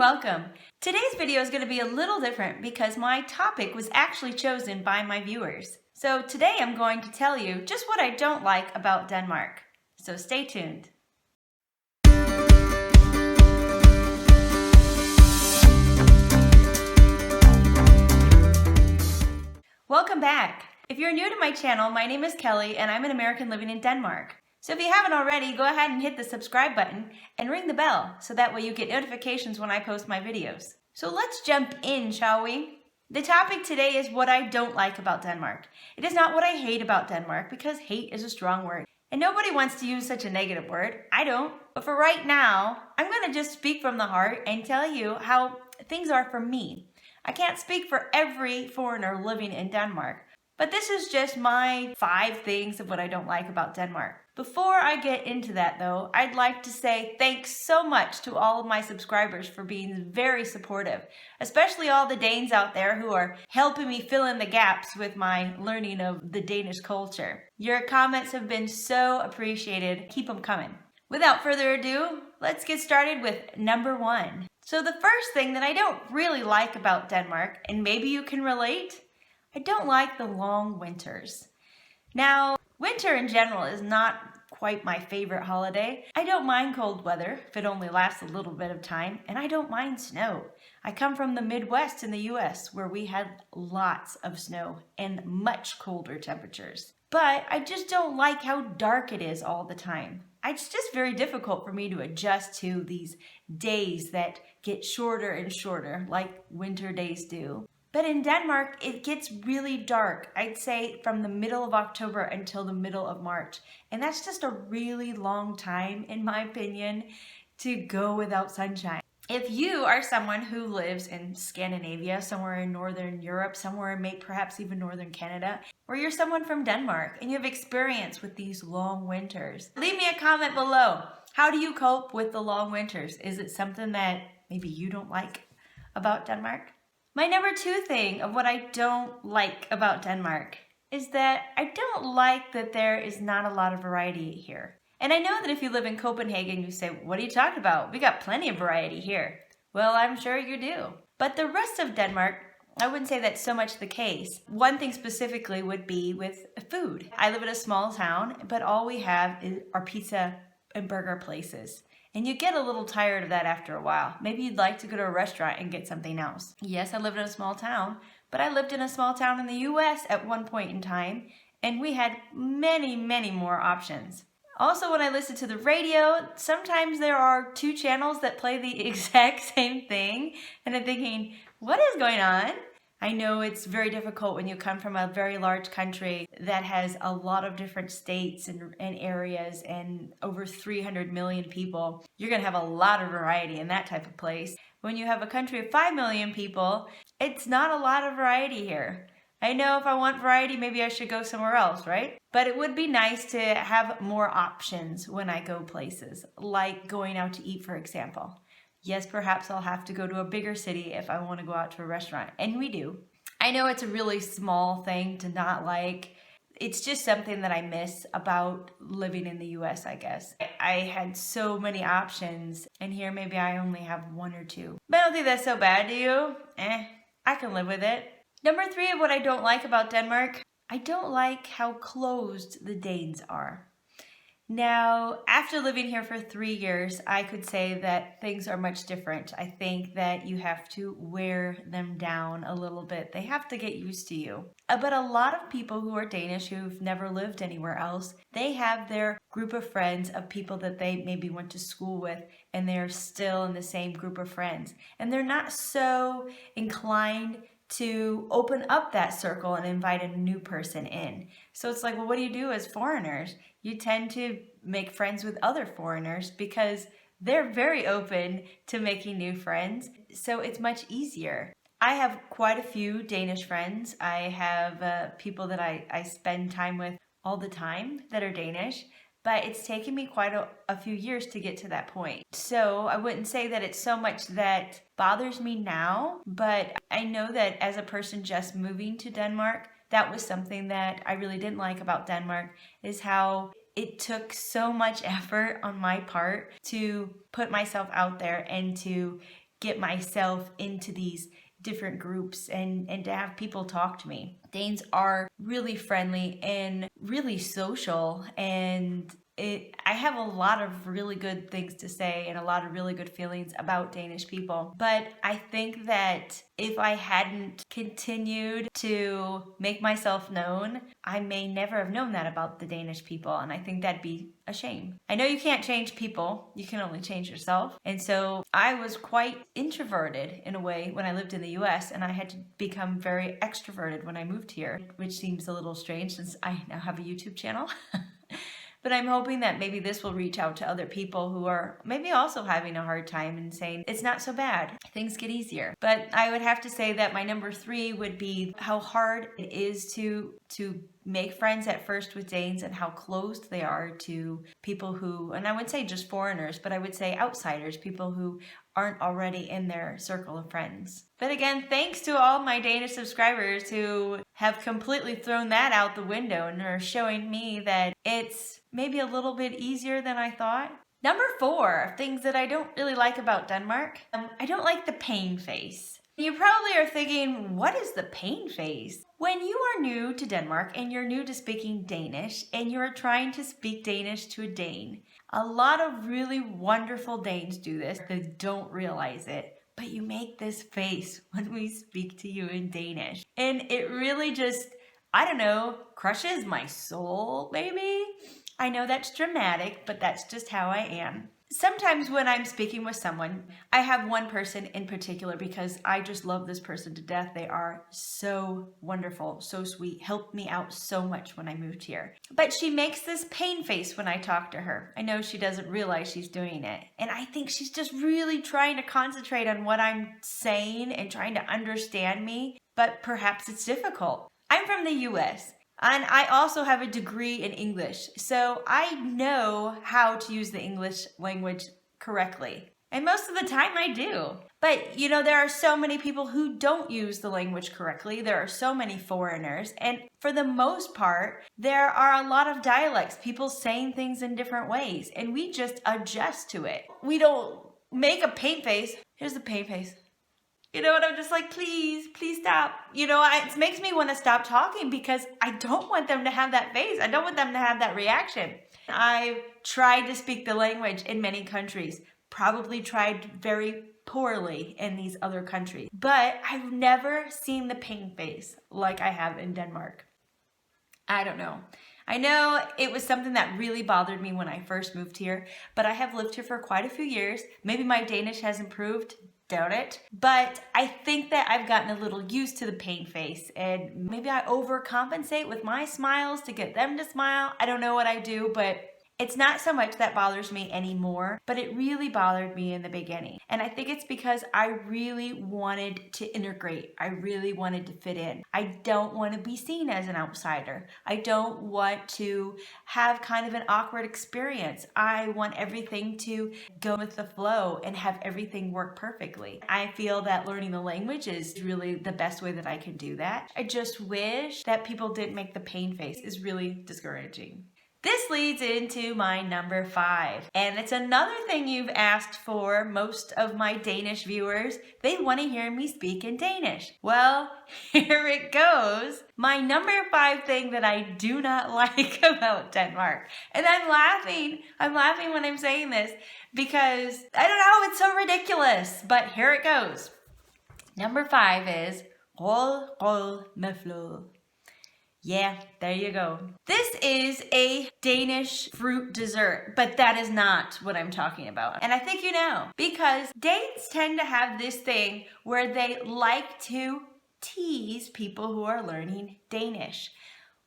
welcome. Today's video is going to be a little different because my topic was actually chosen by my viewers. So today I'm going to tell you just what I don't like about Denmark. So stay tuned. Welcome back. If you're new to my channel, my name is Kelly and I'm an American living in Denmark. So if you haven't already, go ahead and hit the subscribe button and ring the bell so that way you get notifications when I post my videos. So let's jump in, shall we? The topic today is what I don't like about Denmark. It is not what I hate about Denmark because hate is a strong word. And nobody wants to use such a negative word. I don't. But for right now, I'm going to just speak from the heart and tell you how things are for me. I can't speak for every foreigner living in Denmark. But this is just my 5 things of what I don't like about Denmark. Before I get into that though, I'd like to say thanks so much to all of my subscribers for being very supportive, especially all the Danes out there who are helping me fill in the gaps with my learning of the Danish culture. Your comments have been so appreciated. Keep them coming. Without further ado, let's get started with number 1. So the first thing that I don't really like about Denmark, and maybe you can relate, I don't like the long winters. Now, winter in general is not quite my favorite holiday. I don't mind cold weather if it only lasts a little bit of time, and I don't mind snow. I come from the Midwest in the US where we had lots of snow and much colder temperatures. But I just don't like how dark it is all the time. It's just very difficult for me to adjust to these days that get shorter and shorter like winter days do. But in Denmark, it gets really dark, I'd say from the middle of October until the middle of March. And that's just a really long time, in my opinion, to go without sunshine. If you are someone who lives in Scandinavia, somewhere in Northern Europe, somewhere perhaps even Northern Canada, or you're someone from Denmark and you have experience with these long winters, leave me a comment below. How do you cope with the long winters? Is it something that maybe you don't like about Denmark? My number 2 thing of what I don't like about Denmark is that I don't like that there is not a lot of variety here. And I know that if you live in Copenhagen, you say, what are you talking about? We got plenty of variety here. Well, I'm sure you do. But the rest of Denmark, I wouldn't say that's so much the case. One thing specifically would be with food. I live in a small town, but all we have are pizza and burger places. And you get a little tired of that after a while. Maybe you'd like to go to a restaurant and get something else. Yes, I live in a small town, but I lived in a small town in the US at one point in time, and we had many, many more options. Also, when I listen to the radio, sometimes there are 2 channels that play the exact same thing, and I'm thinking, what is going on? I know it's very difficult when you come from a very large country that has a lot of different states and areas and over 300 million people. You're going to have a lot of variety in that type of place. When you have a country of 5 million people, it's not a lot of variety here. I know if I want variety, maybe I should go somewhere else, right? But it would be nice to have more options when I go places, like going out to eat, for example. Yes, perhaps I'll have to go to a bigger city if I want to go out to a restaurant, and we do. I know it's a really small thing to not like. It's just something that I miss about living in the US, I guess. I had so many options, and here maybe I only have 1 or 2. But I don't think that's so bad, do you? I can live with it. Number 3 of what I don't like about Denmark, I don't like how closed the Danes are. Now, after living here for 3 years, I could say that things are much different. I think that you have to wear them down a little bit. They have to get used to you. But a lot of people who are Danish who've never lived anywhere else, they have their group of friends of people that they maybe went to school with, and they're still in the same group of friends. And they're not so inclined to open up that circle and invite a new person in. So it's like, well, what do you do as foreigners? You tend to make friends with other foreigners because they're very open to making new friends. So it's much easier. I have quite a few Danish friends. I have people that I spend time with all the time that are Danish. But it's taken me quite a few years to get to that point. So I wouldn't say that it's so much that bothers me now, but I know that as a person just moving to Denmark, that was something that I really didn't like about Denmark, is how it took so much effort on my part to put myself out there and to get myself into these different groups and to have people talk to me. Danes are really friendly and really social, and I have a lot of really good things to say and a lot of really good feelings about Danish people. But I think that if I hadn't continued to make myself known, I may never have known that about the Danish people, and I think that'd be a shame. I know you can't change people, you can only change yourself. And so I was quite introverted in a way when I lived in the US, and I had to become very extroverted when I moved here, which seems a little strange since I now have a YouTube channel. But I'm hoping that maybe this will reach out to other people who are maybe also having a hard time and saying, it's not so bad, things get easier. But I would have to say that my number 3 would be how hard it is to make friends at first with Danes, and how closed they are to people who, and I would say just foreigners, but I would say outsiders, people who aren't already in their circle of friends. But again, thanks to all my Danish subscribers who have completely thrown that out the window and are showing me that it's maybe a little bit easier than I thought. Number 4, things that I don't really like about Denmark. I don't like the pain face. You probably are thinking, what is the pain face? When you are new to Denmark and you're new to speaking Danish and you're trying to speak Danish to a Dane, a lot of really wonderful Danes do this. They don't realize it, but you make this face when we speak to you in Danish. And it really just, I don't know, crushes my soul, maybe? I know that's dramatic, but that's just how I am. Sometimes when I'm speaking with someone, I have one person in particular because I just love this person to death. They are so wonderful, so sweet, helped me out so much when I moved here. But she makes this pain face when I talk to her. I know she doesn't realize she's doing it. And I think she's just really trying to concentrate on what I'm saying and trying to understand me, but perhaps it's difficult. I'm from the US. And I also have a degree in English, so I know how to use the English language correctly. And most of the time I do. But, you know, there are so many people who don't use the language correctly. There are so many foreigners. And for the most part, there are a lot of dialects, people saying things in different ways. And we just adjust to it. We don't make a paint face. Here's the paint face. You know, and I'm just like, please stop. You know, it makes me want to stop talking because I don't want them to have that face. I don't want them to have that reaction. I've tried to speak the language in many countries, probably tried very poorly in these other countries, but I've never seen the pain face like I have in Denmark. I don't know. I know it was something that really bothered me when I first moved here, but I have lived here for quite a few years. Maybe my Danish has improved. Doubt it. But I think that I've gotten a little used to the pain face, and maybe I overcompensate with my smiles to get them to smile. I don't know what I do, but it's not so much that bothers me anymore, but it really bothered me in the beginning. And I think it's because I really wanted to integrate. I really wanted to fit in. I don't want to be seen as an outsider. I don't want to have kind of an awkward experience. I want everything to go with the flow and have everything work perfectly. I feel that learning the language is really the best way that I can do that. I just wish that people didn't make the pain face. It's really discouraging. This leads into my number 5, and it's another thing you've asked for, most of my Danish viewers. They want to hear me speak in Danish. Well, here it goes. My number 5 thing that I do not like about Denmark. And I'm laughing when I'm saying this because, I don't know, it's so ridiculous, but here it goes. Number 5 is rød med fløde. Yeah, there you go. This is a Danish fruit dessert, but that is not what I'm talking about. And I think you know, because Danes tend to have this thing where they like to tease people who are learning Danish.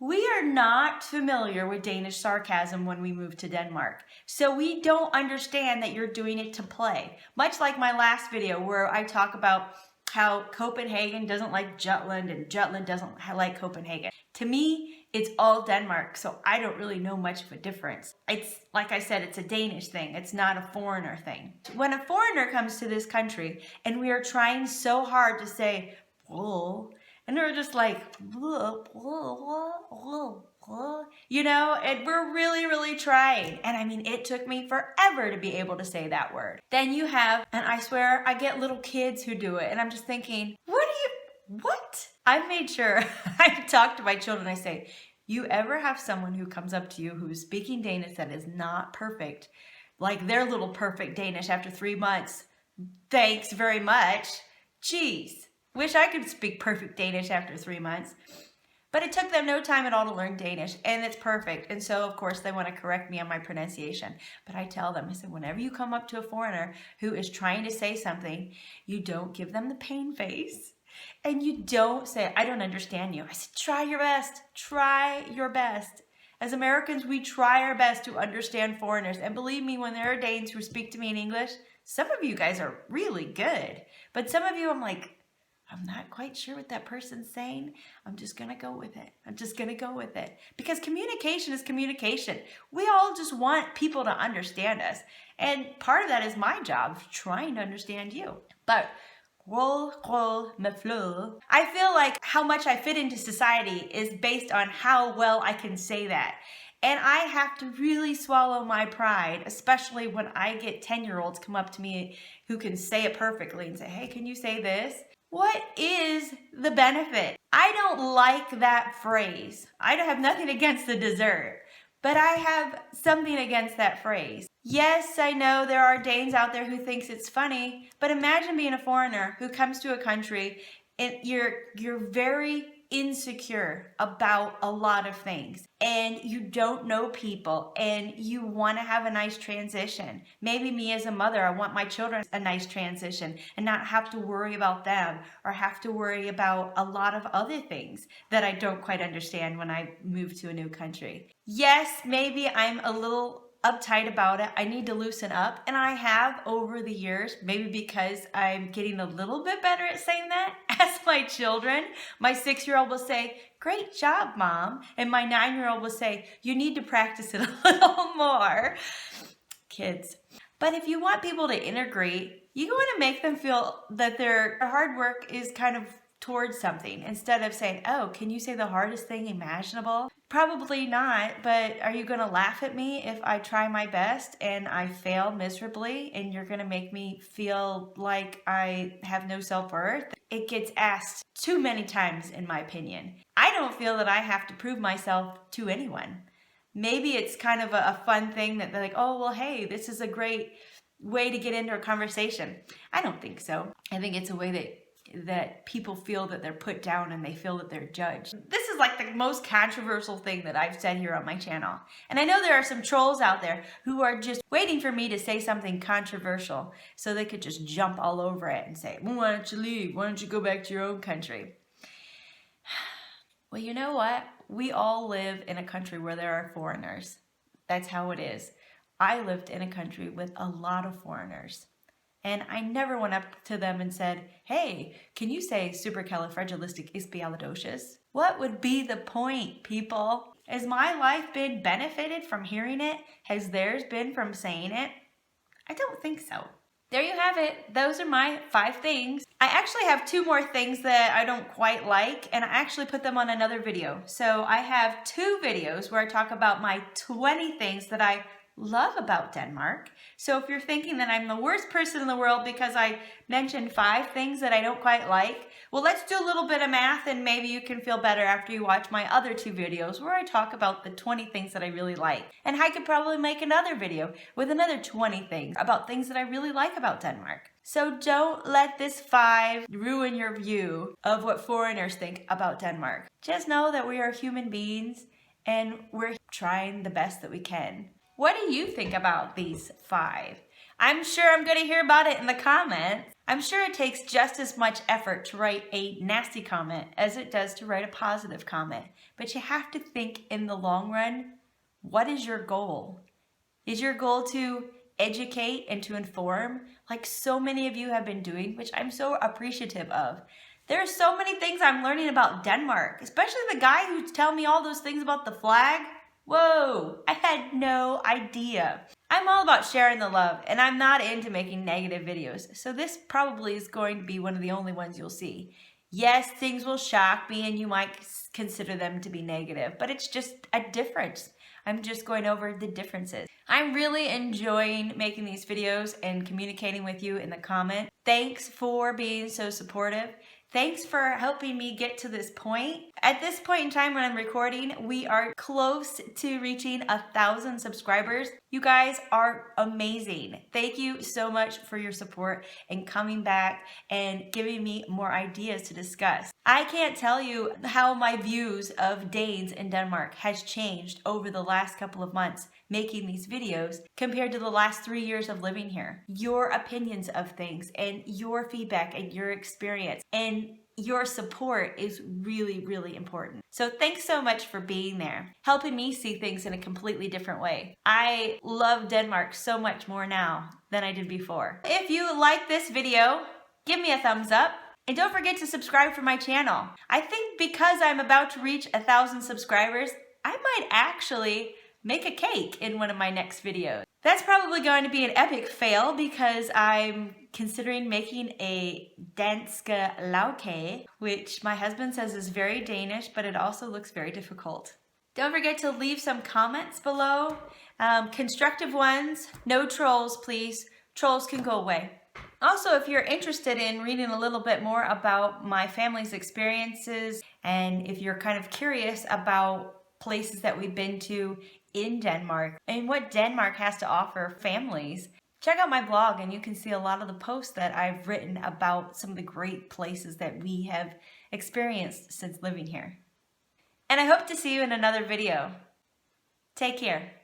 We are not familiar with Danish sarcasm when we move to Denmark, so we don't understand that you're doing it to play. Much like my last video where I talk about how Copenhagen doesn't like Jutland and Jutland doesn't like Copenhagen. To me, it's all Denmark, so I don't really know much of a difference. It's, like I said, it's a Danish thing. It's not a foreigner thing. When a foreigner comes to this country and we are trying so hard to say, whoa, and they're just like, whoa, whoa, whoa, whoa. you know, and we're really, really trying. And I mean, it took me forever to be able to say that word. Then you have, and I swear, I get little kids who do it, and I'm just thinking, what? I've made sure I talk to my children, I say, you ever have someone who comes up to you who's speaking Danish that is not perfect, like their little perfect Danish after 3 months, thanks very much. Geez, wish I could speak perfect Danish after 3 months. But it took them no time at all to learn Danish, and it's perfect. And so, of course, they want to correct me on my pronunciation. But I tell them, I said, whenever you come up to a foreigner who is trying to say something, you don't give them the pain face. And you don't say, I don't understand you. I said, try your best. Try your best. As Americans, we try our best to understand foreigners. And believe me, when there are Danes who speak to me in English, some of you guys are really good. But some of you, I'm like, I'm not quite sure what that person's saying. I'm just going to go with it. I'm just going to go with it. Because communication is communication. We all just want people to understand us. And part of that is my job, trying to understand you. But I feel like how much I fit into society is based on how well I can say that. And I have to really swallow my pride, especially when I get 10-year-olds come up to me who can say it perfectly and say, hey, can you say this? What is the benefit? I don't like that phrase. I don't have nothing against the dessert, but I have something against that phrase. Yes, I know there are Danes out there who thinks it's funny, but imagine being a foreigner who comes to a country and you're very insecure about a lot of things and you don't know people and you want to have a nice transition. Maybe me as a mother, I want my children a nice transition and not have to worry about them or have to worry about a lot of other things that I don't quite understand when I move to a new country. Yes, maybe I'm a little uptight about it. I need to loosen up, and I have over the years, maybe because I'm getting a little bit better at saying that. As my children, my 6-year-old will say, great job, Mom, and my 9-year-old will say, you need to practice it a little more. Kids. But if you want people to integrate, you want to make them feel that their hard work is kind of towards something, instead of saying, oh, can you say the hardest thing imaginable? Probably not, but are you going to laugh at me if I try my best and I fail miserably and you're going to make me feel like I have no self-worth? It gets asked too many times, in my opinion. I don't feel that I have to prove myself to anyone. Maybe it's kind of a fun thing that they're like, oh, well, hey, this is a great way to get into a conversation. I don't think so. I think it's a way that people feel that they're put down and they feel that they're judged. This is like the most controversial thing that I've said here on my channel. And I know there are some trolls out there who are just waiting for me to say something controversial so they could just jump all over it and say, well, why don't you leave? Why don't you go back to your own country? Well, you know what? We all live in a country where there are foreigners. That's how it is. I lived in a country with a lot of foreigners. And I never went up to them and said, hey, can you say supercalifragilisticexpialidocious? What would be the point, people? Has my life been benefited from hearing it? Has theirs been from saying it? I don't think so. There you have it. Those are my 5 things. I actually have 2 more things that I don't quite like, and I actually put them on another video. So I have 2 videos where I talk about my 20 things that I love about Denmark. So if you're thinking that I'm the worst person in the world because I mentioned 5 things that I don't quite like, well, let's do a little bit of math and maybe you can feel better after you watch my other 2 videos where I talk about the 20 things that I really like. And I could probably make another video with another 20 things about things that I really like about Denmark. So don't let this 5 ruin your view of what foreigners think about Denmark. Just know that we are human beings and we're trying the best that we can. What do you think about these 5? I'm sure I'm going to hear about it in the comments. I'm sure it takes just as much effort to write a nasty comment as it does to write a positive comment. But you have to think in the long run, what is your goal? Is your goal to educate and to inform, like so many of you have been doing, which I'm so appreciative of? There are so many things I'm learning about Denmark, especially the guy who's telling me all those things about the flag. Whoa, I had no idea. I'm all about sharing the love, and I'm not into making negative videos, so this probably is going to be one of the only ones you'll see. Yes, things will shock me and you might consider them to be negative, but it's just a difference. I'm just going over the differences. I'm really enjoying making these videos and communicating with you in the comments. Thanks for being so supportive. Thanks for helping me get to this point. At this point in time when I'm recording, we are close to reaching 1,000 subscribers. You guys are amazing. Thank you so much for your support and coming back and giving me more ideas to discuss. I can't tell you how my views of Danes in Denmark has changed over the last couple of months making these videos compared to the last 3 years of living here. Your opinions of things and your feedback and your experience and your support is really, really important. So thanks so much for being there, helping me see things in a completely different way. I love Denmark so much more now than I did before. If you like this video, give me a thumbs up. And don't forget to subscribe for my channel. I think because I'm about to reach 1,000 subscribers, I might actually make a cake in one of my next videos. That's probably going to be an epic fail because I'm considering making a danske lavkage, which my husband says is very Danish, but it also looks very difficult. Don't forget to leave some comments below, constructive ones. No trolls, please. Trolls can go away. Also, if you're interested in reading a little bit more about my family's experiences, and if you're kind of curious about places that we've been to in Denmark and what Denmark has to offer families, check out my blog and you can see a lot of the posts that I've written about some of the great places that we have experienced since living here. And I hope to see you in another video. Take care.